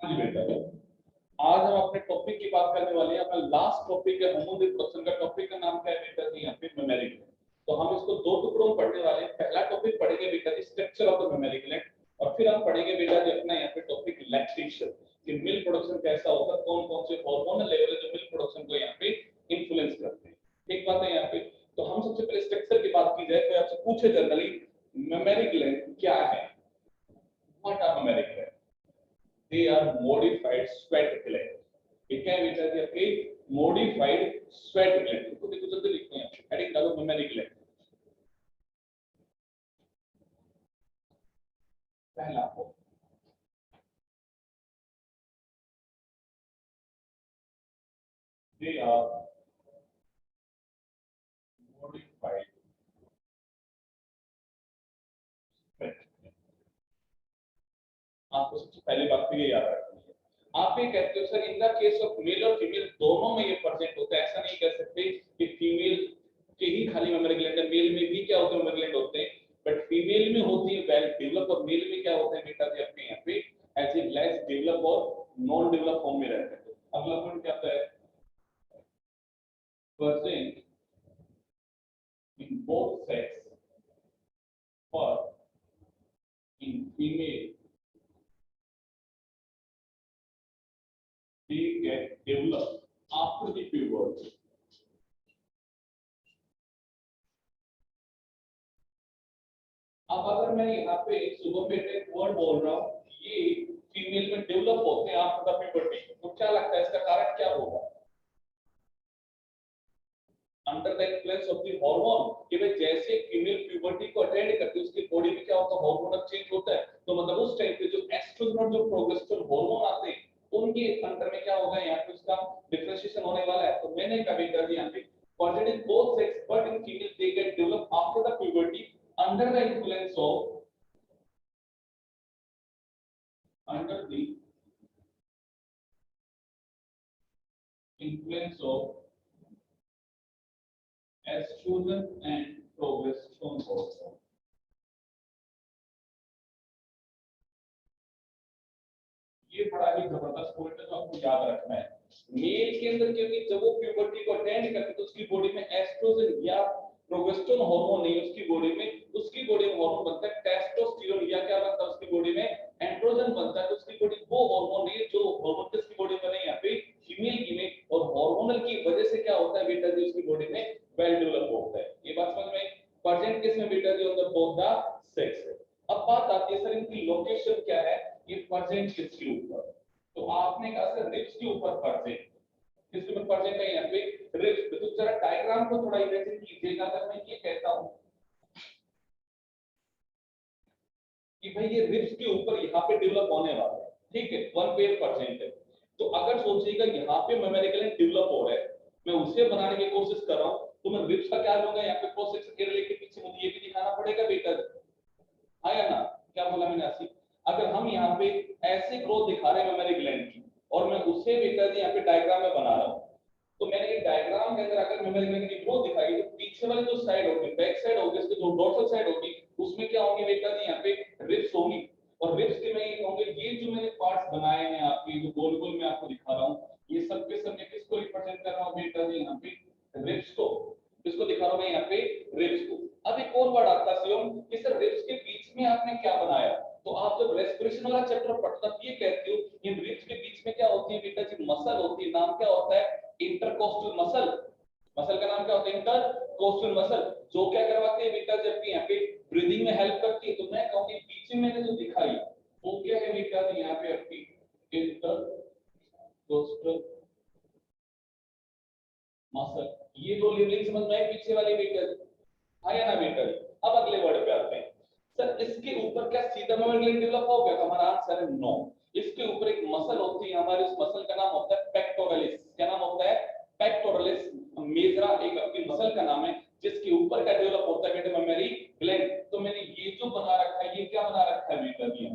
हाँ जी बेटा, आज हम अपने टॉपिक की बात करने वाले हैं। अपना लास्ट टॉपिक है होमो रिप्रोडक्शन का। टॉपिक का नाम क्या है बेटा जी? यहाँ पे मेमोरी ग्लैंड। तो हम इसको दो टुकड़ों में पढ़ने वाले हैं। पहला टॉपिक पढ़ेंगे बेटा जी structure of the mammary gland, और फिर हम पढ़ेंगे बेटा जी अपना यहाँ पे टॉपिक लैक्टेशन, कि मिल्क प्रोडक्शन कैसा होता है, कौन कौन से हार्मोनल लेवल है जो मिल्क प्रोडक्शन को यहाँ पे इन्फ्लुएंस करते हैं। ठीक बात है यहाँ पे। तो हम सबसे पहले स्ट्रक्चर की बात की जाए तो आपसे पूछे जनरली मेमोरी ग्लैंड क्या है? What are memory gland? They are modified sweat gland. ठीक है बेटा जी, आपके modified sweat gland। इसको देखो जल्दी लिखते हैं, हेडिंग डालो मेमोरी ग्लैंड। पहला हो they are modified sweat gland। आपको सबसे पहली बात तो ये याद रखनी है। आप ये कहते हो sir in the case of male और फीमेल दोनों में ये प्रेजेंट होता है, ऐसा नहीं कह सकते कि फीमेल के ही खाली मेमोरी ग्लैंड है, मेल में भी क्या होते हैं मेमोरी ग्लैंड होते हैं, बट फीमेल में होती है वेल डेवलप, और मेल में क्या होता है बेटा जी आपके यहाँ पे एज ए लेस डेवलप और नॉन डेवलप फॉर्म में रहते हैं। अगला पॉइंट क्या आता है? प्रेजेंट इन बोथ सेक्स, पर in female they get developed after the puberty। अब अगर मैं यहाँ पे सुबह में एक वर्ड बोल रहा हूँ, ये फीमेल में डेवलप होते हैं आफ्टर द प्यूबर्टी, तो क्या लगता है इसका कारण क्या होगा? Under the influence of the hormone, कि भाई जैसे फीमेल प्यूबर्टी को अटेंड करती है उसकी बॉडी में क्या होता है, हार्मोनल चेंज होता है। तो मतलब उस टाइम पे जो एस्ट्रोजन और जो प्रोजेस्टेरोन हार्मोन आते हैं उनके अंडर में क्या होगा, यहाँ पे उसका डिफरेंशिएशन होने वाला है। तो मैंने कभी कर दिया यहाँ पे present in both sex but in female they get develop after the puberty under the influence of under the influence of estrogen and progesterone hormone। ये बड़ा ही जबरदस्त पॉइंट है जो आपको याद रखना है। मेल के अंदर क्योंकि जब वो प्यूबर्टी को अटेंड करते हैं तो उसकी बॉडी में एस्ट्रोजन या प्रोजेस्टेरोन हार्मोन नहीं, उसकी बॉडी में हार्मोन बनता है टेस्टोस्टेरोन, या क्या बनता है उसकी बॉडी में एंड्रोजन बनता है। तो उसकी बॉडी वो हार्मोन नहीं है जो हार्मोन किसकी बॉडी में नहीं, यहाँ पे फीमेल की में, और हार्मोनल की वजह से क्या होता है बेटा जी उसकी बॉडी में वेल डेवलप होता है। ये बात समझ में? प्रेजेंट केस में बेटा जी on the both the sex. अब बात आती है सर इनकी लोकेशन क्या है, ये प्रेजेंट किसके ऊपर? तो आपने कहा सर रिब्स के ऊपर प्रेजेंट, किसके ऊपर प्रेजेंट है यहाँ पे? रिब्स पे। तो जरा डायग्राम को थोड़ा इमेजिन कीजिएगा। अगर मैं ये कहता हूं कि भाई ये रिब्स के ऊपर यहाँ पे डेवलप होने वाला है, ठीक है, वन पेयर प्रेजेंट है, तो अगर सोचिएगा यहाँ पे मेमोरी ग्लैंड डेवलप हो रहा है, मैं उसे बनाने की कोशिश कर रहा हूँ, तो मैं रिब्स का क्या लूंगा, यहाँ पे क्रॉस सेक्शन के रिलेटेड पीछे मुझे ये भी दिखाना पड़ेगा बेटा। हाँ या ना? क्या बोला मैंने आसिफ? अगर हम यहाँ पे ऐसे ग्रोथ दिखा रहे हैं मेमोरी ग्लैंड की, और मैं उसे बेटा जी यहाँ पे डायग्राम में बना रहा हूँ, तो मैंने ये डायग्राम के अंदर अगर मेमोरी ग्लैंड की ग्रोथ दिखाई तो पीछे वाली जो साइड होगी, बैक साइड होगी, इसकी जो डोर्सल साइड होगी, उसमें क्या होंगे बेटा जी यहाँ पे रिब्स होंगी। और रिब्स के मैं ये कहूंगा ये जो मैंने पार्ट्स बनाए हैं आपके, जो गोल गोल मैं आपको दिखा रहा हूँ, ये सब के सब मैं किसको रिप्रेजेंट कर रहा हूँ बेटा जी यहाँ पे? रिब्स को। किसको दिखा रहा हूँ मैं यहाँ पे? रिब्स को। अब एक और वर्ड आता है शिवम कि सर रिब्स के बीच में आपने क्या बनाया? तो आप जब रेस्पिरेशन वाला चैप्टर पढ़ते हो ये कहते हो इन रिब्स के बीच में क्या होती है बेटा जी? मसल होती है। नाम क्या होता है? Intercostal muscle. मसल का नाम क्या होता है? इंटरकोस्टल मसल, जो क्या करवाती है बेटा जब भी यहाँ पे ब्रीदिंग में हेल्प करती है। तो मैं कहूंगी पीछे मैंने जो दिखाई वो क्या है बेटा जी? यहाँ पे आपकी इंटरकोस्टल मसल। ये दो लेवलिंग समझ में आई पीछे वाली बेटा जी? हाँ या ना बेटा जी? अब अगले वर्ड पे आते हैं। सर इसके ऊपर क्या सीधा मेमोरी ग्लैंड डेवलप हो गया? तो हमारा आंसर है नो। इसके ऊपर एक मसल होती है हमारे, उस मसल का नाम होता है पेक्टोरलिस। क्या नाम होता है? पेक्टोरलिस मेजरा एक आपकी मसल का नाम है, जिसके ऊपर का डेवलप होता है बेटा मेमोरी ग्लैंड। तो मैंने ये जो बना रखा है, ये क्या बना रखा है बेटा जी?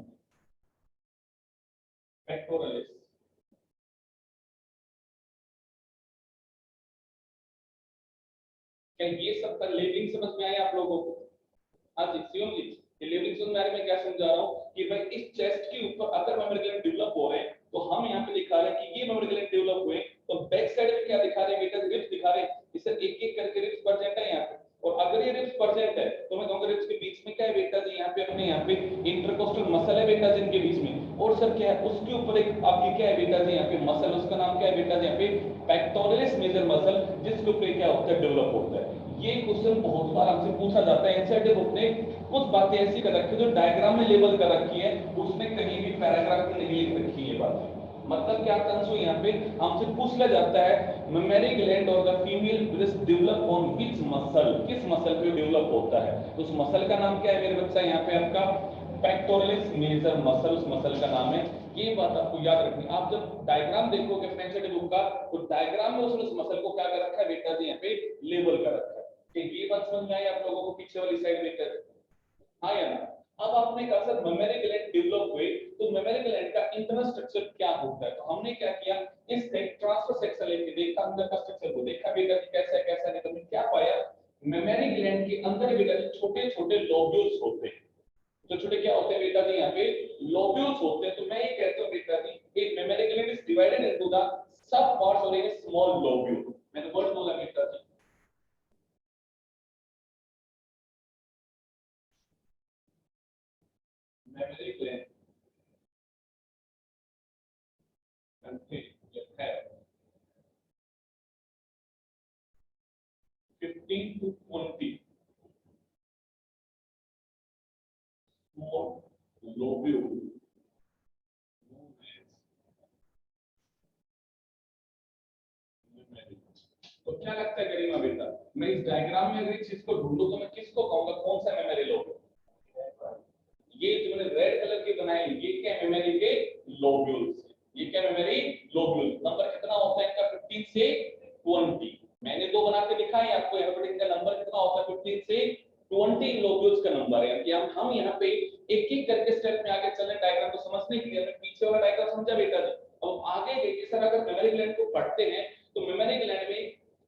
पेक्टोरलिस। क्या ये सब का लेबलिंग समझ में आया आप लोगों को? हाँ जी शिवम जी, ये लेवलिंग समझ में आ रही है? मैं क्या समझा रहा हूँ कि भाई इस चेस्ट के ऊपर अगर मेमोरी ग्लैंड डेवलप हो रहे हैं तो है बेटा जी इनके बीच में, और सर क्या है उसके ऊपर एक आपकी क्या है बेटा जी यहाँ पे मसल, उसका नाम क्या है बेटा जी यहाँ पे पेक्टोरलिस मेजर मसल, जिसके ऊपर क्या होता है डेवलप होता है। ये क्वेश्चन बहुत बार हमसे पूछा जाता है। एनसीईआरटी बुक ने कुछ बातें ऐसी कर रखी है जो डायग्राम में लेबल कर रखी है, उसने कहीं भी पैराग्राफ में नहीं लिख रखी है बात। मतलब क्या कंसो यहाँ पे हमसे पूछ लिया जाता है मेमरी ग्लैंड और the female breast develop on which muscle, किस मसल पे डेवलप होता है, तो उस मसल का नाम क्या है मेरे बच्चा यहाँ पे आपका पेक्टोरलिस मेजर मसल, उस मसल का नाम है। ये बात आपको याद रखनी। आप जब डायग्राम देखोगे एनसीईआरटी बुक का, तो डायग्राम में उसने उस मसल को क्या कर रखा है बेटा जी यहाँ पे लेबल कर रखा है। ठीक, ये बात समझ में आई आप लोगों को पीछे वाली साइड में कर, हाँ या ना। अब आपने कहा सर मेमोरी ग्लैंड डेवलप हुए, तो मेमोरी ग्लैंड का इंटरनल स्ट्रक्चर क्या होता है, तो हमने क्या किया, इस ट्रांसफर सेक्शन लेके देखा, अंदर का स्ट्रक्चर को देखा बेटा कि कैसा है कैसा नहीं, तो हमने क्या पाया, मेमोरी ग्लैंड के अंदर बेटा छोटे छोटे लोब्यूल्स होते हैं। तो छोटे क्या होते हैं बेटा जी यहाँ पे लोब्यूल्स होते हैं। तो मैं ये कहता हूँ बेटा जी एक memory gland is divided into the sub parts और इन स्मॉल लोब्यूल। मैंने वर्ड बोला बेटा जी, मेमोरी ग्लैंड है 15 to 20 small lobule। तो क्या लगता है गरिमा बेटा, मैं इस डायग्राम में अगर इस चीज को ढूंढूं तो मैं किसको कहूंगा, कौन सा मेमोरी लोब्यूल? ये जो मैंने रेड कलर के बनाए ये क्या मेमोरी के लोब्यूल्स, ये क्या मेमोरी लोब्यूल। नंबर कितना होता है इनका 15 से 20। मैंने दो बना के दिखाए आपको यहाँ पर, इनका नंबर कितना होता है 15 से 20 लोब्यूल्स का नंबर है। कि हम यहाँ पे एक एक करके स्टेप में आगे चलने डायग्राम को समझने के लिए हमने पीछे वाला डायग्राम समझा बेटा जी। अब आगे देखिए सर अगर मेमोरी ग्लैंड को पढ़ते हैं तो मेमोरी ग्लैंड में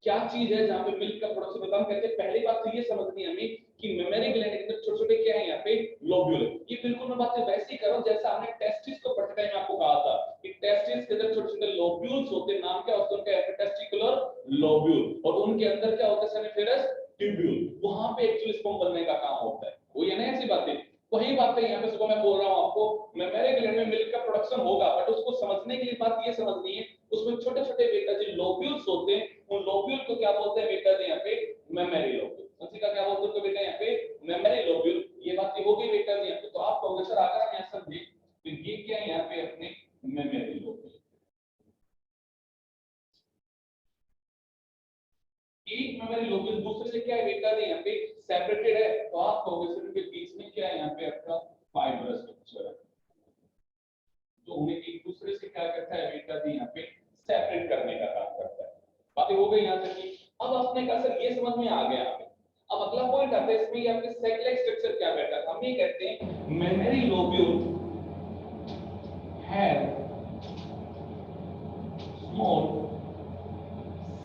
क्या चीज है जहां पे मिल्क का प्रोडक्शन होता है, हम कहते हैं पहली बात तो ये समझनी है हमें कि मेमोरी ग्लैंड के अंदर छोटे छोटे क्या है यहाँ पे लोब्यूल। ये बिल्कुल मैं बातें वैसे ही कर रहा हूं जैसा हमने टेस्टिस को पढ़ते टाइम आपको कहा था कि टेस्टिस के अंदर छोटे छोटे लोब्यूल्स होते हैं, नाम क्या होता है उनका, टेस्टिकुलर लोब्यूल, और उनके अंदर क्या होता है सेमिफेरस ट्यूब्यूल, वहां पे एक्चुअली स्पर्म बनने का काम होता है। वो ये नहीं ऐसी बातें, वही बात है यहाँ पे सुबह मैं बोल रहा हूँ आपको मेमोरी ग्लैंड में मिल्क का प्रोडक्शन होगा, बट उसको समझने के लिए बात ये समझनी है उसमें छोटे छोटे बेटा जी लोब्यूल्स होते हैं, उन लोब्यूल को क्या बोलते हैं बेटा जी यहाँ पे मेमोरी लोब्यूल। उसी का क्या बोलते हैं बेटा यहाँ पे मेमोरी लोब्यूल। ये बात हो गई बेटा जी यहाँ पे। तो आप कहोगे सर अगर हम यहाँ समझे तो ये क्या है यहाँ पे अपने मेमोरी लोब्यूल, एक मेमोरी लोब्यूल दूसरे से क्या है बेटा जी यहाँ पे सेपरेटेड है, तो आप कहोगे सर इनके बीच में क्या है यहाँ पे आपका फाइब्रस स्ट्रक्चर है, तो उन्हें एक दूसरे से क्या करता है बेटा जी यहाँ पे सेपरेट करने का काम करता है। बातें हो गई यहाँ तक की। अब आपने कहा सर ये समझ में आ गया हमें, अब अगला पॉइंट आता है इसमें ये आपके सेकेंडरी स्ट्रक्चर क्या बैठा था, हम ये कहते हैं memory lobule have small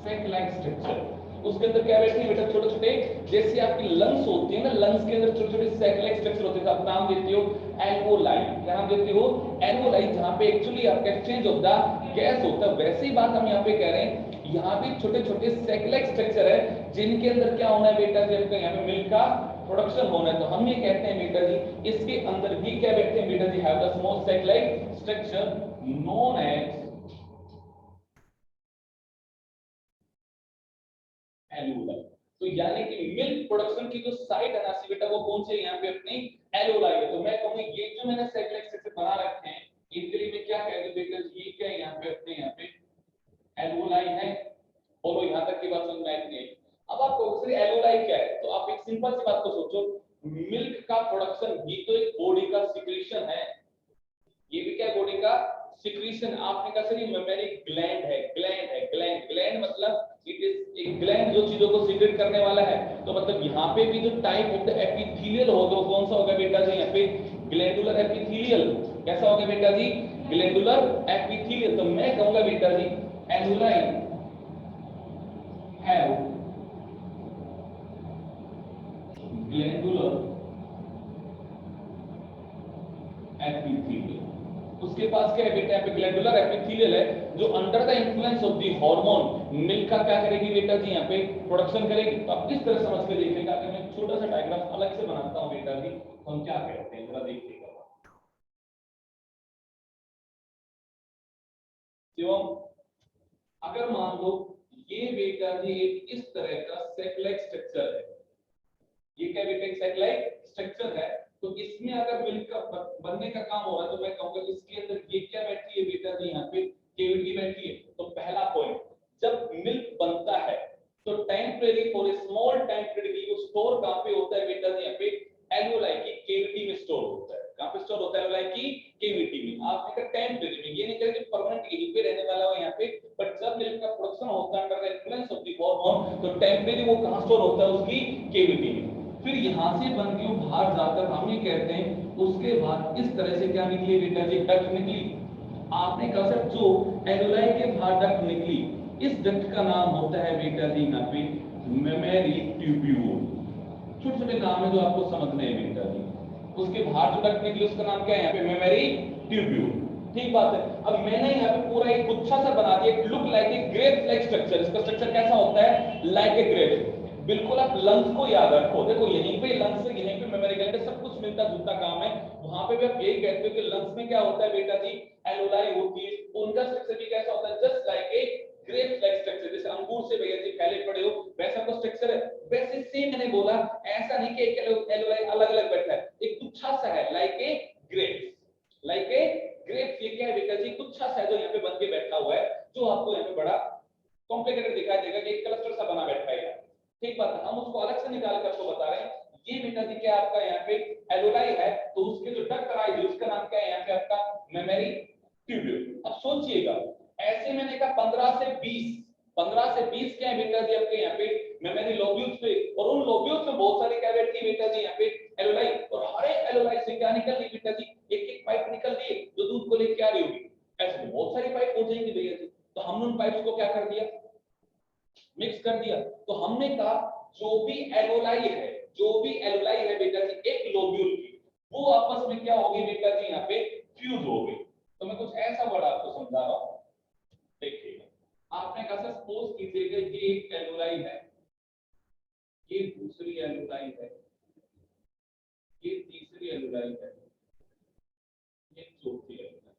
sac like structure. उसके अंदर क्या बैठे हैं बेटा छोटे छोटे, जैसे आपकी लंग्स होती है ना, लंग्स के अंदर छोटे छोटे सेक लाइक स्ट्रक्चर होते हैं, आप नाम देते हो एल्वोलाई। क्या नाम देते हो? एल्वोलाई, जहां पे एक्चुअली आपका एक्सचेंज ऑफ द गैस होता है। वैसे ही बात हम यहाँ पे कह रहे हैं, यहाँ पे छोटे छोटे सेक लाइक स्ट्रक्चर है जिनके अंदर क्या होना है बेटा जी, आपका यहाँ पे मिल्क का प्रोडक्शन होना है। तो हम ये कहते हैं बेटा जी इसके अंदर भी क्या बैठते हैं बेटा जी, have the small sac like structure known as alveoli. तो यानी कि मिल्क प्रोडक्शन की जो साइट है ना बेटा वो कौन सी है यहाँ पे अपनी एल्वोलाई है। तो मैं कहूंगा ये जो मैंने सेगमेंट स्ट्रक्चर बना रखे हैं इनके लिए मैं क्या कह दूं बेटा ये क्या है यहाँ पे अपने यहाँ पे एल्वोलाई है। और वो यहाँ तक की बात समझ में आई नहीं। अब आप कहोगे सर एल्वोलाई क्या है, तो आप एक सिंपल सी बात को सोचो, मिल्क का प्रोडक्शन ये तो एक बॉडी का सिक्रीशन है, ये भी क्या है बॉडी का सिक्रीशन। आपने कहा सर ये मेमोरी ग्लैंड है, ग्लैंड है, ग्लैंड, ग्लैंड मतलब इट इज एक ग्लैंड जो चीजों को सीक्रेट करने वाला है। तो मतलब यहाँ पे भी जो टाइप ऑफ द एपिथेलियल होगा वो कौन सा होगा बेटा जी, यहाँ पे ग्लैंडुलर एपिथेलियल। कैसा होगा बेटा जी, ग्लैंडुलर एपिथेलियल। तो मैं कहूंगा बेटा जी एल्वोलाई हैव ग्लैंडुलर एपिथेलियल। उसके पास क्या है बेटा, यहाँ पे ग्लैंडुलर एपिथेलियल है जो under the influence of the hormone milk का क्या करेगी बेटा जी, यहाँ पे प्रोडक्शन करेगी। तो अब किस तरह समझ के देखिएगा, अगर मैं छोटा सा डायग्राम अलग से बनाता हूँ बेटा जी तो हम क्या कहते हैं जरा देखिएगा। शिवम, अगर मान लो ये बेटा जी एक इस तरह का सेक लाइक स्ट्रक्चर है, ये क्या बेटा एक सेक लाइक स्ट्रक्चर है, तो इसमें अगर मिल्क का बनने का काम हो रहा है तो मैं कहूंगा इसके अंदर ये क्या बैठी है बेटा जी, यहाँ पे केविटी बैठी है। तो पहला पॉइंट, जब मिल्क बनता है तो temporary for a small temporary वो स्टोर कहां पे होता है बेटा जी, यहाँ पे एल्वेओलाई की केविटी में स्टोर होता है। कहां पे स्टोर होता है? एल्वेओलाई की केविटी में। आपने कहा टेम्परेरी में, ये नहीं करें कि परमानेंट यहीं पे रहने वाला हो यहाँ पे, बट जब मिल्क का प्रोडक्शन होता है under the influence of the hormone तो टेम्परेरी वो कहां स्टोर होता है? उसकी केविटी में। फिर यहां से बन के बाहर जाकर हम ये कहते हैं, उसके बाद इस तरह से क्या निकली बेटा जी? डक्ट निकली। आपने कहा सर जो एल्वेओलाई के बाहर डक्ट निकली, इस डक्ट का नाम होता है बेटा जी यहाँ पे मेमरी ट्यूब्यूल। छोटे-छोटे नाम है जो आपको समझने हैं बेटा जी। उसके बाहर जो डक्ट निकली उसका नाम क्या है यहाँ पे? Memory tubule. ठीक बात है। अब मैंने यहाँ पे पूरा एक गुच्छा सा बना दिया, look like a grape like structure. इसका स्ट्रक्चर कैसा होता है? Like a grape. बिल्कुल आप लंग्स को याद रखो, देखो यहीं पे लंग्स है, यहीं पे मेमोरी ग्लैंड है, सब कुछ मिलता जुलता काम है। वहां पे भी आप यही कहते हो कि लंग्स में क्या होता है बेटा जी? एल्वेओलाई होती है। उनका स्ट्रक्चर भी कैसा होता है? Just like a grape like structure. जैसे अंगूर से भैया जी फैले पड़े हो वैसा का स्ट्रक्चर है। वैसे सेम मैंने बोला, ऐसा नहीं कि एक एल्वेओलाई अलग-अलग बैठा है, एक गुच्छा सा है, like A grapes. Like a grapes ये क्या है बेटा जी? गुच्छा सा है जो यहाँ पे बन के बैठा हुआ है, जो आपको यहाँ पे बड़ा कॉम्प्लिकेटेड दिखाई देगा कि एक क्लस्टर सा बना बैठा है। ठीक बात है, हम उसको अलग से निकाल कर आपको बता रहे हैं। ये बेटा जी क्या आपका यहाँ पे एल्वेओलाई है, तो उसके जो डक्ट राइज है उसका नाम क्या है यहाँ पे? आपका मेमोरी ट्यूब्यूल। अब सोचिएगा, ऐसे मैंने कहा 15 से 20 क्या है बेटा जी आपके यहाँ पे? मेमोरी लोब्यूल्स पे। और उन लोब्यूल्स में बहुत सारी क्या बैठी है बेटा जी यहाँ पे? एल्वेओलाई। और हर एक एल्वेओलाई से क्या निकल रही बेटा जी? एक एक पाइप निकल रही है जो दूध को लेके आ रही होगी। ऐसे तो बहुत सारी पाइप हो जाएंगी भैया जी। तो हमने उन पाइप्स को क्या कर दिया? मिक्स कर दिया। तो हमने कहा जो भी एल्वेओलाई है, जो भी एल्वेओलाई है बेटा जी एक लोब्यूल की, वो आपस में क्या होगी बेटा जी यहाँ पे? फ्यूज हो गई। तो मैं कुछ ऐसा वर्ड आपको समझा रहा हूं, देखिएगा। आपने कहा सर सपोज कीजिएगा ये एक एल्वेओलाई है, ये दूसरी एल्वेओलाई है, ये तीसरी एल्वेओलाई है, ये चौथी एल्वेओलाई।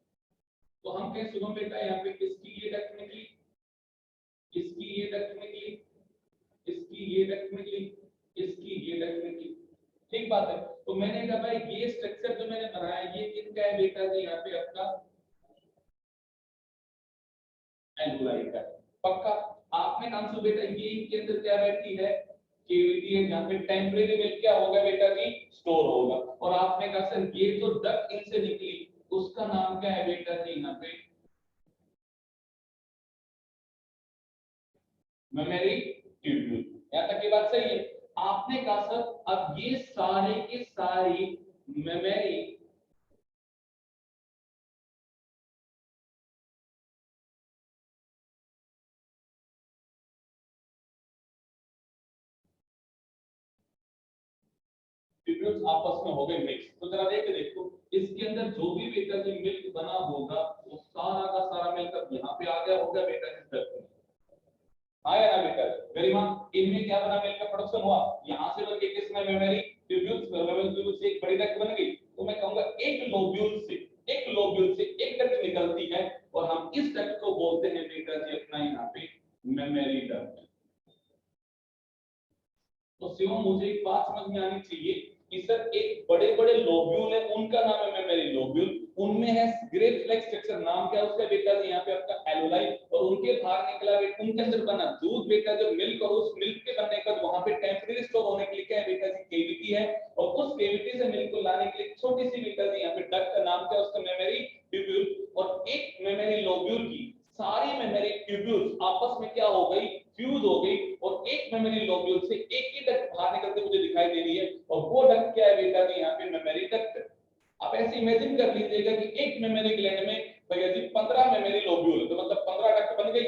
तो हम कहें सुनो बेटा यहाँ पे किसकी ये डक्ट निकली, इसकी ये डक्ट निकली, इसकी ये डक्ट निकली, इसकी ये डक्ट निकली। ठीक बात है। तो मैंने कहा भाई ये स्ट्रक्चर जो मैंने बनाया ये किसका है बेटा जी? यहाँ पे आपका एल्वेओलाई का। पक्का? आपने कहा सो बेटा ये इनके अंदर क्या बैठी है? केविटी है, जहाँ पे टेम्परेरी मिल्क क्या होगा बेटा जी? स्टोर होगा। और आपने कहा सर ये जो डक्ट इनसे निकली उसका नाम क्या है बेटा जी? यहाँ पे मेमोरी ट्यूब्यूल। यहाँ तक की बात सही है। आपने कहा सर अब ये सारे के सारी मेमोरी ट्यूब्यूल्स आपस में हो गए मिक्स। तो जरा देखो इसके अंदर जो भी बेटा जी मिल्क बना होगा वो सारा का सारा मिल्क अब यहाँ पे आ गया होगा बेटा जी तक आया ना बेटा? गरिमा, इनमें क्या बना? मिल्क का प्रोडक्शन हुआ, यहाँ से बन के किसमें? मेमोरी ट्यूब्यूल्स में। मेमोरी ट्यूब्यूल से एक बड़ी डक्ट बन गई। तो मैं कहूंगा एक लोब्यूल से एक डक्ट निकलती है और हम इस डक्ट को बोलते हैं बेटा जी अपना यहाँ पे मेमोरी डक्ट। तो शिवम मुझे एक बात समझ में आनी चाहिए कि सर एक बड़े-बड़े लोब्यूल है उनका नाम है मेमोरी लोब्यूल, उनमें है ग्रेप लाइक स्ट्रक्चर, नाम क्या है उसका बेटा जी यहाँ पे आपका एल्वेओलाई। और उनके बाहर निकला बेटा उनके अंदर बना दूध बेटा जो मिल्क, और उस मिल्क के बनने के बाद वहां पे टेम्परेरी स्टोर होने के लिए क्या है बेटा जी? केविटी है। और उस केविटी से मिल्क को लाने के लिए छोटी सी बेटा जी यहाँ पे डक्ट का नाम क्या है उसका? Memory tubule. और एक मेमोरी लोब्यूल की सारी मेमोरी ट्यूब्यूल्स आपस में क्या हो गई? फ्यूज हो गई। और एक मेमोरी लोब्यूल से एक ही डक्ट बाहर निकलते मुझे दिखाई दे रही है, और वो डक्ट क्या है बेटा जी? यहाँ पे मेमोरी डक्ट। आप ऐसे इमेजिन कर लीजिएगा कि एक मेमोरी ग्लैंड में भैया जी 15 मेमोरी लोब्यूल, तो मतलब 15 डक्ट बन गई।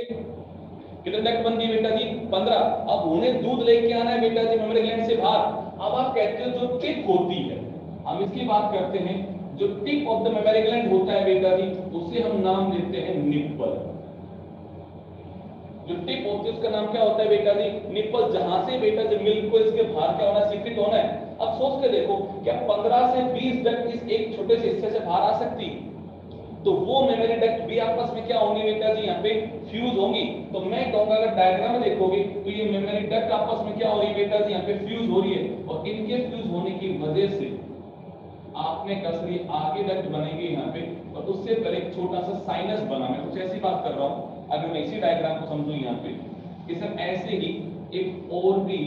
कितने डक्ट बन गई बेटा जी? 15। अब उन्हें दूध लेके आना है बेटा जी मेमोरी ग्लैंड से बाहर। अब आप कहते हो जो टिप होती है, हम इसकी बात करते हैं, जो tip of the mammary gland होता है बेटा जी उसे हम नाम देते हैं निप्पल। जो टिप होती है उसका नाम क्या होता है बेटा जी? निप्पल। जहां से बेटा जब मिल्क को इसके बाहर क्या होना? सीक्रेट होना है। अब सोच के देखो क्या 15 से 20 डक्ट इस एक छोटे से हिस्से से बाहर आ सकती? तो वो मेमोरी डक्ट भी आपस में क्या होंगी बेटा जी यहाँ पे फ्यूज होंगी। तो मैं कहूंगा अगर डायग्राम में देखोगे तो ये मेमोरी डक्ट आपस में क्या हो रही है बेटा जी यहाँ पे फ्यूज हो रही है, और इनके फ्यूज होने की वजह से आपने कसरी आगे डक्ट बनेगी यहाँ पे, और उससे पहले एक छोटा सा साइनस बना। मैं कुछ ऐसी बात कर रहा हूँ, अगर मैं इसी डायग्राम को समझूं यहाँ पे कि सर ऐसे ही एक और भी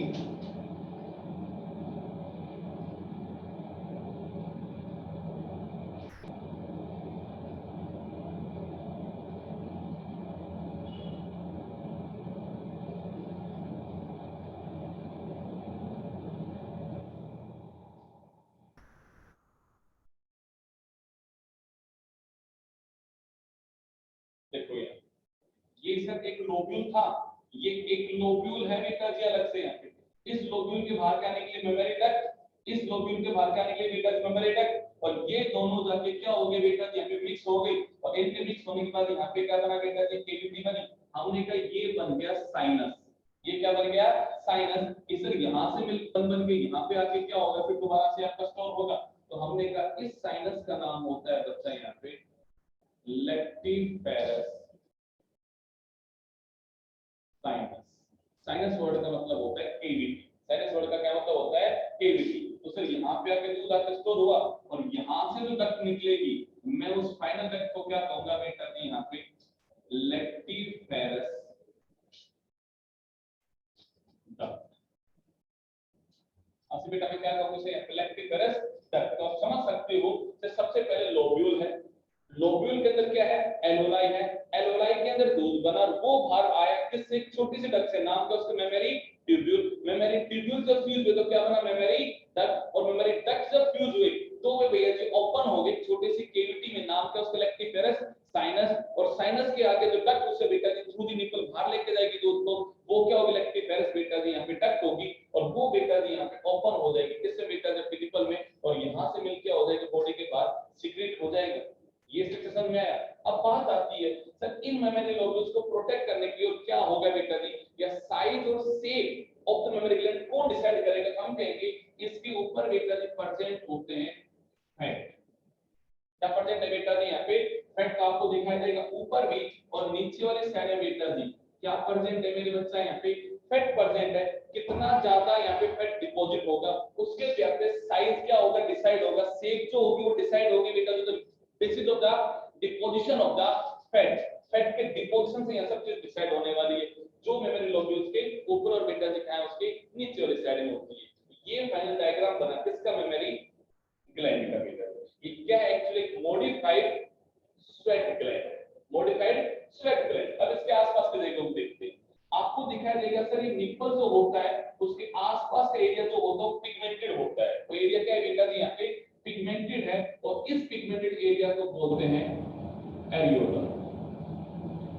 देखो यार, ये सर एक लोब्यूल था, ये एक लोब्यूल है बेटा जी अलग से यहाँ पे। इस लोब्यूल के बाहर क्या निकले मेमोरी डक्ट, इस लोब्यूल के बाहर क्या निकले बेटा जी मेमोरी डक्ट, और ये दोनों जाके क्या हो गए बेटा जी यहाँ पे मिक्स हो गई, और इनके मिक्स होने के बाद यहाँ पे क्या बना बेटा जी केविटी बनी। हमने कहा ये बन गया साइनस। ये क्या बन गया साइनस। इसे यहाँ से मिल बन के यहाँ पे आके क्या होगा फिर दोबारा से आपका स्टोर होगा। तो हमने कहा इस साइनस का नाम होता है बच्चा यहाँ पे लेक्टिफेरस साइनस। साइनस वर्ड का मतलब होता है केविटी। साइनस वर्ड का क्या मतलब होता है केविटी। तो सर यहाँ पे आके दूध आके स्टोर हुआ, और यहाँ से जो डक्ट निकलेगी मैं उस फाइनल डक्ट को क्या कहूंगा बेटा जी यहाँ पे लेक्टिफेरस डक्ट। अब बेटा मैं क्या कहूंगा इसे लेक्टिफेरस डक्ट। तो आप समझ सकते हो कि सबसे पहले लोब्यूल है, लोब्यूल के अंदर क्या है एलोलाई है, एलोलाई के अंदर दूध बना, वो बाहर आया किससे छोटी सी डक्ट से, नाम क्या उसका मेमोरी ट्यूब्यूल। मेमोरी ट्यूब्यूल जब फ्यूज हुए तो क्या बना मेमोरी डक्ट, और मेमोरी डक्ट जब फ्यूज हुए तो वे भैया जी ओपन हो गए छोटी सी केविटी में, नाम क्या उसका लेक्टिफेरस साइनस। और साइनस के आगे जो डक्ट उसे बेटा जी थ्रू दी निपल बाहर लेके जाएगी दूध को, वो क्या होगी लेक्टिफेरस बेटा जी यहाँ पे डक्ट होगी, और वो बेटा जी यहाँ पे ओपन हो जाएगी किससे बेटा जी निपल में, और यहाँ से मिलके हो जाएगी बॉडी के बाहर सीक्रेट हो जाएगा। ये समझ में आया। अब बात आती है सर इन मेमोरी लोब्यूल्स को प्रोटेक्ट करने की और क्या होगा बेटा जी, या साइज और shape of the mammary gland कौन डिसाइड करेगा। हम कहेंगे इसके ऊपर बेटा जी प्रेजेंट होते हैं फैट। क्या प्रेजेंट है बेटा जी यहाँ पे फैट, का आपको दिखाई देगा ऊपर भी और नीचे वाले साइड में बेटा जी क्या प्रेजेंट है मेरे बच्चा यहाँ पे फैट प्रेजेंट है। कितना ज्यादा यहाँ पे फैट डिपॉजिट होगा उसके बेस पे साइज क्या होगा डिसाइड होगा, शेप जो होगी वो डिसाइड होगी बेटा जी। Basis of the deposition of the fat, fat के डिपोजिशन से यह सब चीज डिसाइड होने वाली है, जो मेमोरी लोब्यूल्स के ऊपर और बेटा जी है उसके नीचे वाली साइड में होती है। ये फाइनल डायग्राम बना किसका मेमोरी ग्लैंड का बेटा। ये क्या है एक्चुअली एक मॉडिफाइड स्वेट ग्लैंड है, मॉडिफाइड स्वेट ग्लैंड। अब इसके आसपास के देखो देखते हैं, आपको दिखाई देगा सर ये निपल जो होता है उसके आसपास का एरिया जो होता है वो पिगमेंटेड होता है। तो एरिया क्या है बेटा जी यहाँ पे पिगमेंटेड है, और इस पिगमेंटेड एरिया को बोलते हैं एरियोला।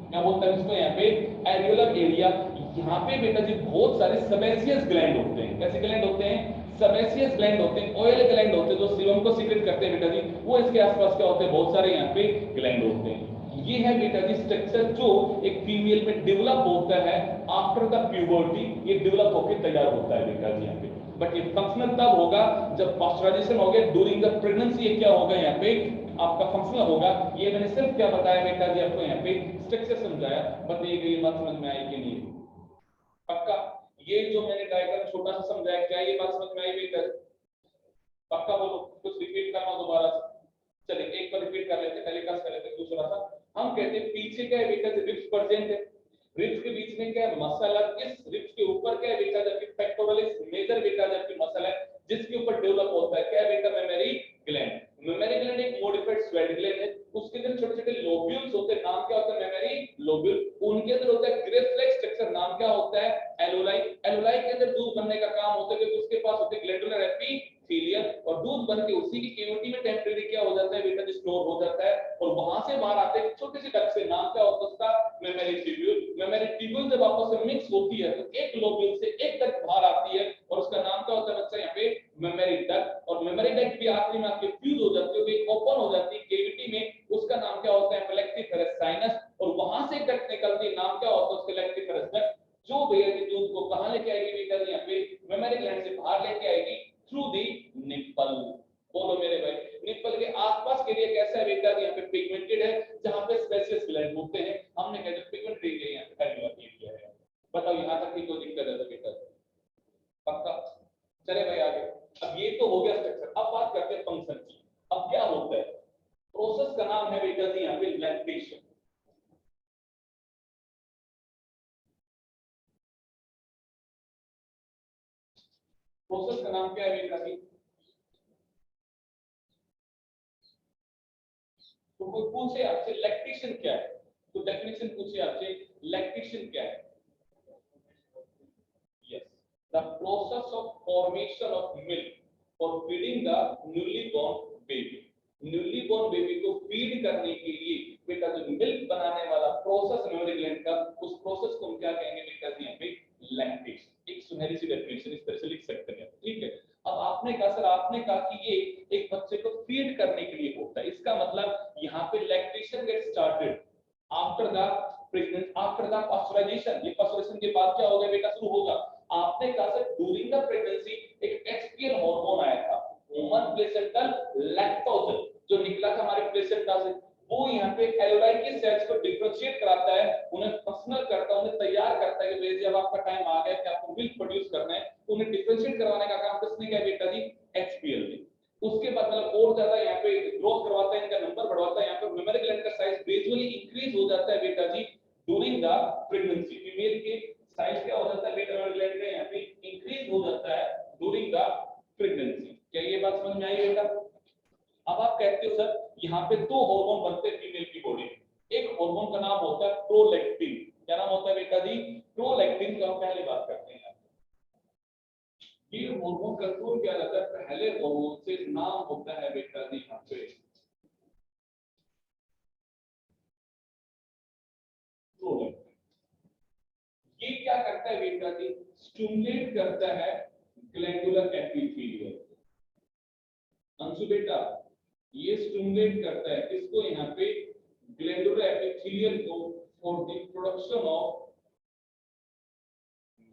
क्या बोलते हैं इसको यहाँ पे एरियोलर एरिया। यहाँ पे बेटा जी बहुत सारे सेबेसियस ग्लैंड होते हैं। कैसे ग्लैंड होते हैं सेबेसियस ग्लैंड होते हैं, ऑयल ग्लैंड होते हैं जो सीरम को सीक्रेट करते हैं बेटा जी, वो इसके आसपास क्या होते हैं बहुत सारे यहाँ पे ग्लैंड होते हैं। ये है बेटा जी स्ट्रक्चर जो एक फीमेल में डेवलप होता है आफ्टर द प्यूबर्टी, ये डेवलप होकर तैयार होता है बेटा जी यहाँ पे। बट ये फंक्शनल तब होगा जब पास्चराइजेशन हो गया, ड्यूरिंग द प्रेगनेंसी ये क्या होगा यहाँ पे आपका फंक्शनल होगा। ये मैंने सिर्फ क्या बताया बेटा जी आपको यहाँ पे स्ट्रक्चर समझाया, बताइए ये बात समझ में आई कि नहीं पक्का। ये जो मैंने डायग्राम छोटा सा समझाया क्या ये बात समझ में आई बेटा पक्का बोलो, कुछ रिपीट करना दोबारा से। चलिए एक बार रिपीट कर लेते टेलीकास्ट कर लेते दूसरा सा। हम कहते हैं पीछे क्या है बेटा रिब्स प्रेजेंट है, रिब्स के बीच में क्या है मसल है, इस रिब्स के ऊपर क्या है बेटा जबकि पेक्टोरलिस मेजर बेटा जबकि मसल है जिसके ऊपर डेवलप होता है क्या है बेटा मेमोरी ग्लैंड। मेमोरी ग्लैंड एक मॉडिफाइड स्वेट ग्लैंड है, उसके अंदर छोटे छोटे लोब्यूल्स होते हैं, नाम क्या होता है मेमोरी लोब्यूल। उनके अंदर होता है ग्रेफ लाइक स्ट्रक्चर, नाम क्या होता है एलोलाई। एलोलाई के अंदर दूध बनने का काम होता है क्योंकि उसके पास होते हैं ग्लैंडुलर एपिथेलियम, और दूध बन के उसी की कैविटी में टेम्परेरी क्या हो जाता है बेटा स्टोर हो जाता है, और वहां से बाहर आते हैं छोटे से डक्ट से, नाम क्या होता है उसका मेमोरी ट्यूब्यूल। मेमोरी ट्यूब्यूल जब आपस में मिक्स होती है तो एक लोब्यूल से एक डक्ट बाहर आती है और उसका नाम क्या होता है बच्चा यहाँ पे मेमोरी डक्ट। और मेमोरी डक्ट भी आखिरी में आपके फ्यूज हो जाती है, ओपन हो जाती है केविटी में, उसका नाम क्या होता है लेक्टिफेरस साइनस, और वहां से डक्ट निकलती है, नाम क्या होता है उसका लेक्टिफेरस डक्ट, जो भैया की दूध को कहां लेके आएगी बेटा यहाँ पे मेमोरी ग्लैंड से बाहर लेके आएगी थ्रू दी निप्पल। बोलो मेरे भाई निप्पल के आसपास के लिए कैसा है बेटा यहाँ पे पिगमेंटेड है, होते हैं, हमने कहा पिगमेंट एरिया यहाँ पे एल्वेओलर एरिया है। बताओ यहाँ तक की कोई दिक्कत है तो बेटा पक्का? चले भाई आगे। अब ये तो हो गया स्ट्रक्चर, अब बात करते हैं फंक्शन की। अब क्या होता है? प्रोसेस का नाम है बेटा जी यहाँ पे लैक्टेशन। प्रोसेस का नाम क्या है बेटा जी? तो कोई पूछे आपसे लैक्टेशन क्या है, तो डेफिनेशन पूछे आपसे लैक्टेशन क्या है? Yes, the process of formation of milk for feeding the newly born baby. Newly born baby को फीड करने के लिए बेटा जो मिल्क बनाने वाला प्रोसेस मेमोरी ग्लैंड का, उस प्रोसेस को हम क्या कहेंगे बेटा जी? यहाँ पे लैक्टेशन। एक सुनहरी सी डेफिनेशन इस तरह से लिख सकते हैं, ठीक है। अब आपने कहा सर, आपने कहा कि ये एक बच्चे को फीड करने के लिए होता है, इसका मतलब यहाँ पे lactation get started after the pregnancy, after the pasteurization. ये पास्चराइजेशन के बाद क्या होगा बेटा? शुरू होगा। आपने कहा सर ड्यूरिंग द प्रेगनेंसी एक एचपीएल हार्मोन आया था, ह्यूमन प्लेसेंटल लैक्टोजन, जो निकला था हमारे प्लेसेंटा से, वो यहाँ पे एलोलाई के सेल्स को डिफरेंशिएट कराता है, उन्हें फंक्शनल करता है, उन्हें तैयार करता है कि भाई जब आपका टाइम आ गया कि आपको मिल्क प्रोड्यूस करना है, तो उन्हें डिफरेंशिएट करवाने का काम किसने किया बेटा जी? एचपीएल ने। उसके बाद मतलब और ज्यादा यहाँ पे ग्रोथ करवाता है, इनका नंबर बढ़वाता है, यहाँ पे मेमोरी ग्लैंड का साइज ग्रेजुअली इंक्रीज हो जाता है बेटा जी ड्यूरिंग द प्रेगनेंसी। फीमेल के साइज क्या हो जाता है बेटा? मेमोरी ग्लैंड का यहाँ पे इंक्रीज हो जाता है ड्यूरिंग द प्रेगनेंसी। क्या ये बात समझ में आई बेटा? अब आप कहते हो सर यहाँ पे दो हार्मोन बनते हैं फीमेल की बॉडी में, एक हार्मोन का नाम होता है प्रोलैक्टिन। क्या नाम होता है बेटा जी? प्रोलैक्टिन। का हम पहले बात करते हैं, ये हार्मोन कंट्रोल किया जाता है पहले हार्मोन से, नाम होता है बेटा जी यहाँ पे प्रोलैक्टिन। ये क्या करता है बेटा जी? स्टिमुलेट करता है ग्लैंडुलर एपिथेलियम। अंशु बेटा ये स्टिमुलेट करता है किसको? यहाँ पे ग्लैंडुलर एपिथेलियम को for the production of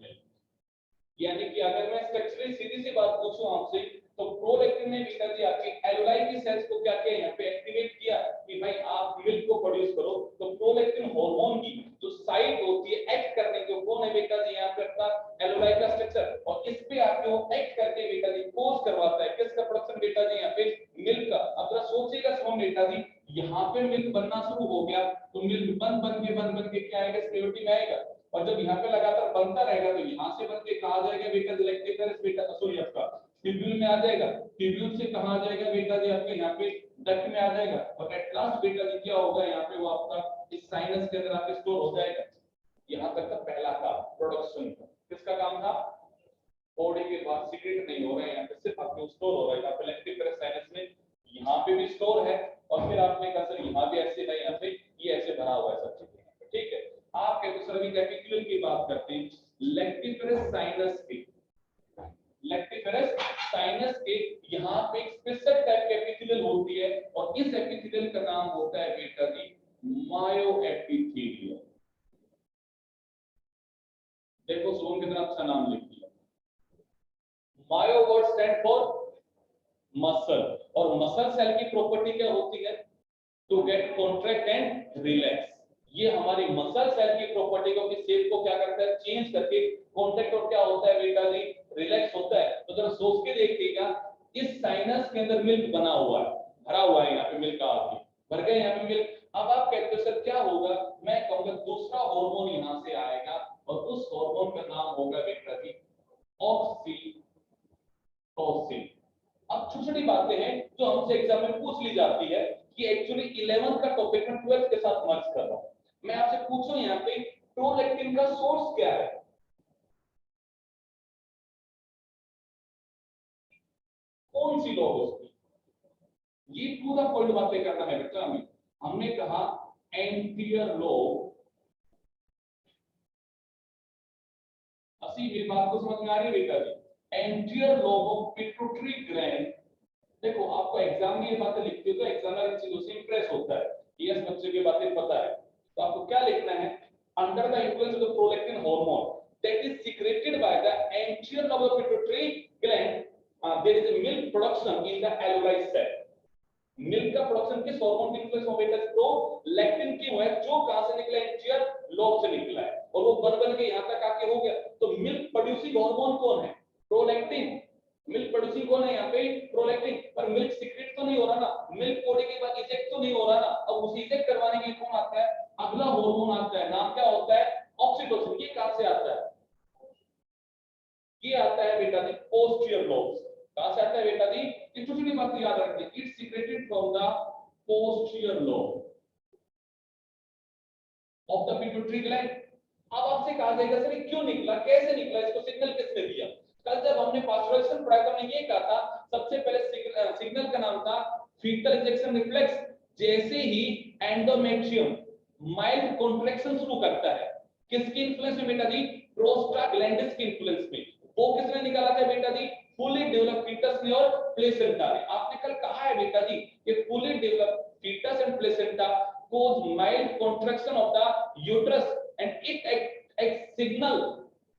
milk. यानी कि अगर मैं स्ट्रक्चरली सीधी सी बात पूछूं आपसे, तो प्रोलैक्टिन ने बेटा जी आपके एलोलाई की सेल्स को क्या किया? यहाँ पे एक्टिवेट किया कि भाई आप मिल्क को प्रोड्यूस करो। तो प्रोलैक्टिन हार्मोन की जो साइट होती है एक्ट करने की, कौन है बेटा जी? यहाँ पे अपना एलोलाई का स्ट्रक्चर, और इस पे आके वो एक्ट करके बेटा जी कोज करवाता है किसका प्रोडक्शन बेटा जी? यहाँ पे मिल्क का। अब जरा सोचिएगा सुनो बेटा जी, यहाँ पे मिल्क बनना शुरू हो गया तो मिल्क बन के क्या आएगा? स्टेबिलिटी में आएगा। और जब यहाँ पे लगातार बनता रहेगा तो यहाँ से बन के कहा जाएगा बेटा लैक्टिफेरस बेटा, सॉरी आपका ट्यूब्यूल में आ जाएगा, ट्यूब्यूल से कहा जाएगा बेटा जी आपके यहाँ पे डक्ट में आ जाएगा, और एट लास्ट बेटा जी क्या होगा? यहाँ पे वो आपका इस साइनस के अंदर आके स्टोर हो जाएगा। यहाँ तक का पहला काम प्रोडक्शन का। किसका काम था? बॉडी के बाद सीक्रेट नहीं हो रहा है, यहाँ पे सिर्फ आपके स्टोर हो रहा है। यहाँ पे लैक्टिफेरस साइनस में यहाँ पे भी स्टोर है, और फिर आपने कहा सर यहाँ भी ऐसे है, यहाँ पे ये ऐसे भरा हुआ है सब चीजें, ठीक है। आप कहते सर अभी कैपिकुलर की बात करते हैं, लैक्टिफेरस साइनस की, लैक्टिफेरस साइनस के यहाँ पे एक स्पेशल टाइप की एपिथेलियल होती है, और इस एपिथेलियल का नाम होता है बेटा जी मायोएपिथेलियम। देखो सोन कितना अच्छा नाम लिख दिया। Myo word stand for muscle, और मसल सेल की प्रॉपर्टी क्या होती है? To get contract and relax. ये हमारी मसल सेल की प्रॉपर्टी को, की शेप को क्या करता है? चेंज करके कॉन्ट्रैक्ट और क्या होता है बेटा जी? रिलैक्स होता है। तो जरा सोच के देखिएगा, इस साइनस के अंदर मिल्क बना हुआ है, भरा हुआ है, यहाँ पे मिल्क का आगे भर गए यहाँ पे मिल्क। अब आप कहते हो सर क्या होगा? मैं कहूंगा दूसरा हार्मोन यहाँ से आएगा, और उस हार्मोन का नाम होगा बेटा जी ऑक्सीटोसिन। अब छोटी छोटी बातें हैं जो हमसे एग्जाम में पूछ ली जाती है, कि एक्चुअली 11th का टॉपिक में 12th के साथ मर्ज कर रहा हूं। मैं आपसे पूछूं यहाँ पे प्रोलैक्टिन का सोर्स क्या है? कौन सी लॉ उसकी? ये पूरा पॉइंट बातें करना है बेटा हमें। हमने कहा एंटीयर लॉ। अस्सी मेरी बात को समझ में आ रही है बेटा जी? Anterior lobe of pituitary gland. देखो आपको एग्जाम में ये बातें लिखते हो तो एग्जामिनर इन चीजों से इंप्रेस होता है, यस बच्चे की बातें पता है। तो आपको क्या लिखना है? Under the influence of the prolactin hormone that is secreted by the anterior lobe of pituitary gland, there is a milk production in the alveoli cell. Milk का प्रोडक्शन किस हार्मोन के इन्फ्लुएंस सिक्वेंस ऑफ बेटा prolactin क्यों है, जो कहां से निकला है, एंटीरियर लोब से निकला है और वो बन के यहां तक आके हो गया। तो मिल्क प्रोड्यूसिंग हार्मोन कौन है, प्रोलैक्टिन। मिल्क प्रोड्यूसिंग कौन है यहाँ पे, प्रोलैक्टिन। पर मिल्क सीक्रेट तो नहीं हो रहा ना, मिल्क बॉडी के बाद इजेक्ट तो नहीं हो रहा ना। अब उस इजेक्ट करवाने के लिए कौन आता है, अगला हार्मोन आता है, नाम क्या होता है, ऑक्सीटोसिन। ये कहां से आता है, ये आता है बेटा जी पोस्टीरियर लोब्स। कहां से आता है बेटा जी, ये छोटी छोटी बात याद रखनी, it's secreted from the posterior lobe of the pituitary gland. अब आपसे कहा जाएगा सर क्यों निकला, कैसे निकला, इसको सिग्नल किसने दिया। कल जब हमने पास्चुरेशन पढ़ाया तो हमने ये कहा था, सबसे पहले सिग्नल का नाम था फीटल इजेक्शन रिफ्लेक्स। जैसे ही एंडोमेट्रियम माइल्ड कॉन्ट्रैक्शन शुरू करता है, किसकी इन्फ्लुएंस में बेटा जी, प्रोस्टाग्लैंडिस की इन्फ्लुएंस में। वो किसने निकाला था बेटा जी, फुली डेवलप्ड फीटस ने और प्लेसेंटा ने। आपने कल कहा है बेटा जी कि fully developed fetus and placenta cause mild contraction of the uterus and it acts signal।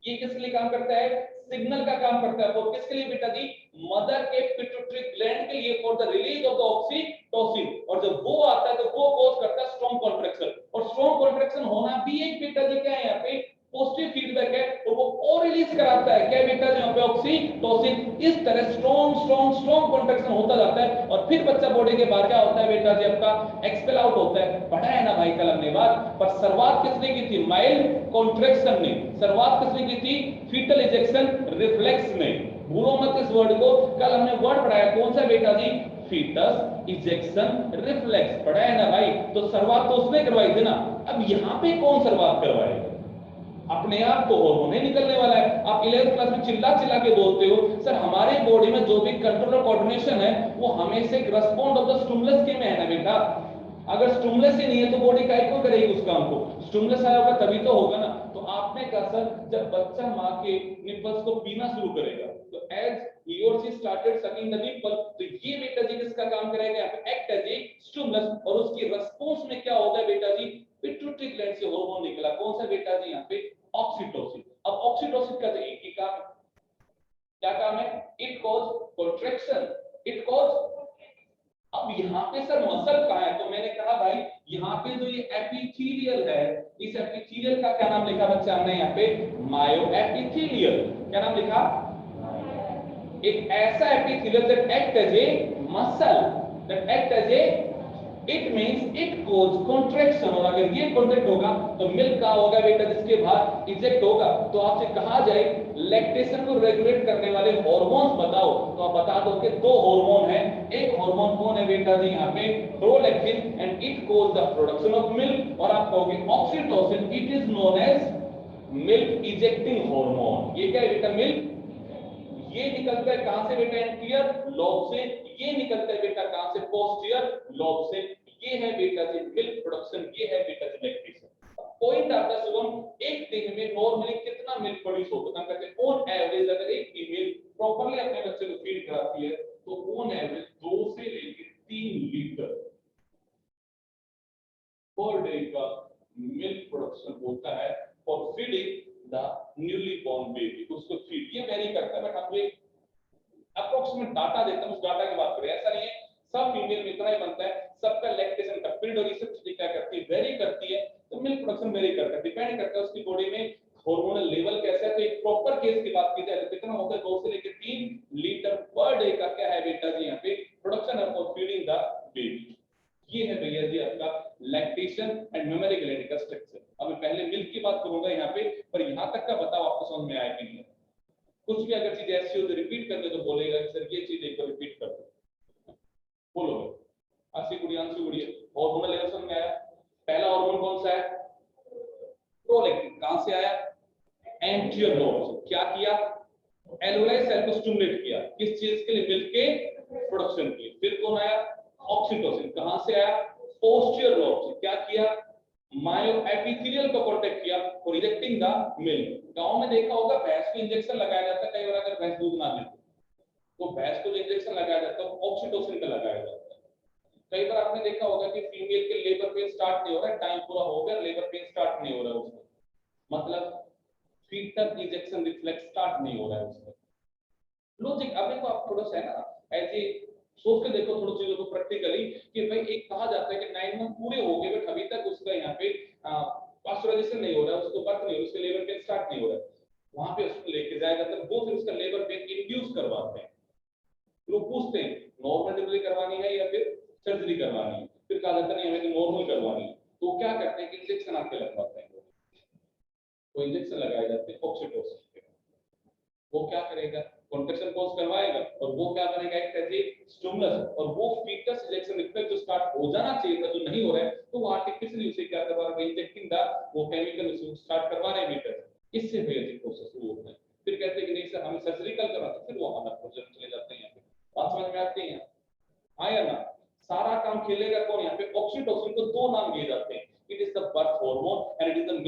ये किसके लिए काम करता है, सिग्नल का काम करता है। और किसके लिए बेटा जी, मदर के पिट्यूटरी ग्लैंड के लिए, for the release of the oxytocin. और जब वो आता है तो वो कॉज करता है स्ट्रॉन्ग कॉन्ट्रैक्शन। और स्ट्रॉन्ग कॉन्ट्रैक्शन होना भी एक बेटा जी क्या है यहाँ पे, पॉजिटिव फीडबैक है। और वो और रिलीज कराता है क्या बेटा जी, यहाँ पे ऑक्सीटोसिन। इस तरह स्ट्रॉन्ग स्ट्रॉन्ग स्ट्रॉन्ग कॉन्ट्रैक्शन होता जाता है और फिर बच्चा बॉडी के बाहर क्या होता है बेटा जी, आपका एक्सपेल आउट होता है। पढ़ा है ना भाई कल हमने बात। पर शुरुआत किसने की थी, माइल्ड कॉन्ट्रैक्शन ने। शुरुआत किसने की थी, फीटल इजेक्शन रिफ्लेक्स ने। भूलो मत इस वर्ड को, कल हमने वर्ड पढ़ाया कौन सा बेटा जी, फीटस इजेक्शन रिफ्लेक्स। पढ़ा है ना भाई। तो शुरुआत तो उसने करवाई थी ना। अब यहाँ पे कौन शुरुआत करवाएगा, अपने आप तो हार्मोन ही निकलने वाला है। आप 11th क्लास में चिल्ला चिल्ला के बोलते हो सर हमारे बॉडी में जो भी कंट्रोल और कोऑर्डिनेशन है वो हमेशा एक रिस्पॉन्ड ऑफ द स्टिमुलस के में है ना बेटा। अगर स्टिमुलस ही नहीं है तो बॉडी काय को करेगी उस काम को, स्टिमुलस आया होगा तभी तो होगा ना। तो आपने कहा सर जब बच्चा मां के निपल्स को पीना शुरू करेगा तो as he or she started sucking the nipple, तो ये बेटा जी किसका काम करेगा, यहाँ पे एक्ट एज ए स्टिमुलस। और उसकी रिस्पांस में क्या होगा बेटा जी, पिट्यूटरी ग्लैंड से हार्मोन निकला कौन सा बेटा जी, यहाँ पे ऑक्सीटोसिन। अब ऑक्सीटोसिन का एक ही काम, क्या काम है, it cause contraction, it cause. अब यहाँ पे सर मसल कहाँ है, तो मैंने कहा भाई यहाँ पे जो ये एपिथेलियल है, इस एपिथेलियल का क्या नाम लिखा बच्चा हमने यहाँ पे, मायो एपिथेलियल। क्या नाम लिखा, एक ऐसा epithelial that act as a muscle, that act as a, it means it cause contraction. और अगर ये कॉन्ट्रैक्ट होगा तो मिल्क का होगा बेटा जिसके बाहर इजेक्ट होगा। तो आपसे कहा जाए लैक्टेशन को रेगुलेट करने वाले हार्मोन्स बताओ, तो आप बता दो कि दो हार्मोन है। एक हार्मोन कौन है बेटा जी, यहाँ पे prolactin and it cause the production of milk. और आप कहोगे oxytocin, it is known as milk ejecting hormone. ये क्या है बेटा, मिल्क। ये निकलता है कहां से बेटा, एंटीरियर लोब से। ये निकलता है बेटा कहां से, पोस्टीरियर लोब से। ये है बेटा जी मिल्क प्रोडक्शन, ये है बेटा जी लैक्टेशन। पॉइंट आता है शुभम, एक दिन में नॉर्मली कितना मिल्क प्रोड्यूस होता है, कहते हैं ऑन एवरेज अगर एक फीमेल प्रॉपर्ली अपने बच्चे को फीड कराती है तो ऑन एवरेज 2 से लेकर 3 लीटर पर डे का मिल्क प्रोडक्शन होता है for feeding the newly born baby. उसको फीड, ये वेरी करता है, बट आपको एक अप्रोक्सीमेट डाटा देता हूं, उस डाटा की बात करें। ऐसा नहीं है सब फीमेल में इतना ही बनता है, सबका लैक्टेशन का पीरियड और ये सब चीजें क्या करती है, वेरी करती है। तो मिल्क प्रोडक्शन वेरी करता है, डिपेंड करता है उसकी बॉडी में हार्मोनल लेवल कैसा है। तो एक प्रॉपर केस की बात की जाए तो कितना होता है, 2 से लेकर 3 लीटर पर डे का क्या है बेटा जी यहाँ पे प्रोडक्शन है फॉर फीडिंग द बेबी। ये है भैया जी आपका लैक्टेशन एंड मेमोरी ग्लैंड का स्ट्रक्चर। अब मैं पहले मिल्क की बात करूंगा यहाँ पे, पर यहाँ तक का बताओ आपको समझ में आया कि नहीं। कुछ भी अगर चीज ऐसी हो तो रिपीट करने तो बोलेगा कि सर ये चीज एक बार रिपीट कर दो, बोलो। आंसू गुड़िया, आंसू गुड़िया, हार्मोनल लेवल समझ में आया। पहला हार्मोन कौन सा है, प्रोलैक्टिन। कहां से आया, एंटीरियर लोब से। क्या किया, एल्वेओलाई सेल को स्टिमुलेट किया, किस चीज के लिए, मिल्क के प्रोडक्शन के लिए। फिर कौन आया, ऑक्सीटोसिन। कहां से आया, पोस्टीरियर लोब से। क्या किया, मायो एपिथेलियल को प्रोटेक्ट किया फॉर इंजेक्टिंग द मिल्क। गांव में देखा होगा भैंस को इंजेक्शन लगाया जाता है, कई बार अगर भैंस दूध ना दे तो भैंस को जो इंजेक्शन लगाया जाता है ऑक्सीटोसिन का लगाया जाता है। कई बार आपने देखा होगा कि फीमेल के लेबर पेन स्टार्ट नहीं हो रहा है, टाइम पूरा हो गया, लेबर पेन स्टार्ट नहीं हो रहा है उसमें, मतलब फीटल इंजेक्शन रिफ्लेक्स स्टार्ट नहीं हो रहा है उसमें। लॉजिक अब देखो आप थोड़ा सा है ना, एज ए सोच के देखो थोड़ी चीजों को प्रैक्टिकली कि भाई एक कहा जाता है कि 9 मंथ पूरे हो गए बट अभी तक उसका यहाँ पे पास्चुराइजेशन नहीं हो रहा है, उसको बर्थ नहीं हो रहा, उसके लेबर पेन स्टार्ट नहीं हो रहा है, वहां पे उसको लेके जाया जाता है, वो फिर उसका लेबर पेन इंड्यूस करवाते हैं। लोग पूछते हैं नॉर्मल डिलीवरी करवानी है या फिर सर्जरी करवानी है, फिर कहा जाता नहीं हमें तो नॉर्मल करवानी है, तो क्या करते हैं कि इंजेक्शन आपके लगवाते हैं, वो इंजेक्शन लगाए जाते हैं ऑक्सीटोसिन के, वो क्या करेगा कॉन्ट्रैक्शन कोर्स करवाएगा और वो क्या करेगा एक तरह से स्टिमुलस, और वो फीटस इजेक्शन इफेक्ट जो स्टार्ट हो जाना चाहिए था जो नहीं हो रहा है, तो वो आर्टिफिशियली उसे क्या करवा रहा है इंजेक्टिंग द वो केमिकल उसे स्टार्ट करवा रहे हैं फीटस, इससे बेसिक प्रोसेस वो होता है। फिर कहते हैं कि नहीं सर हमें सर्जरिकल करना, तो फिर वो हमारा प्रोजेक्ट चले जाते हैं यहाँ पे, बात समझ में आती है? हाँ या ना? सारा काम खेलेगा कौन यहाँ पे? ऑक्सीटोसिन को दो नाम दिए जाते हैं, it is the birth hormone and it is the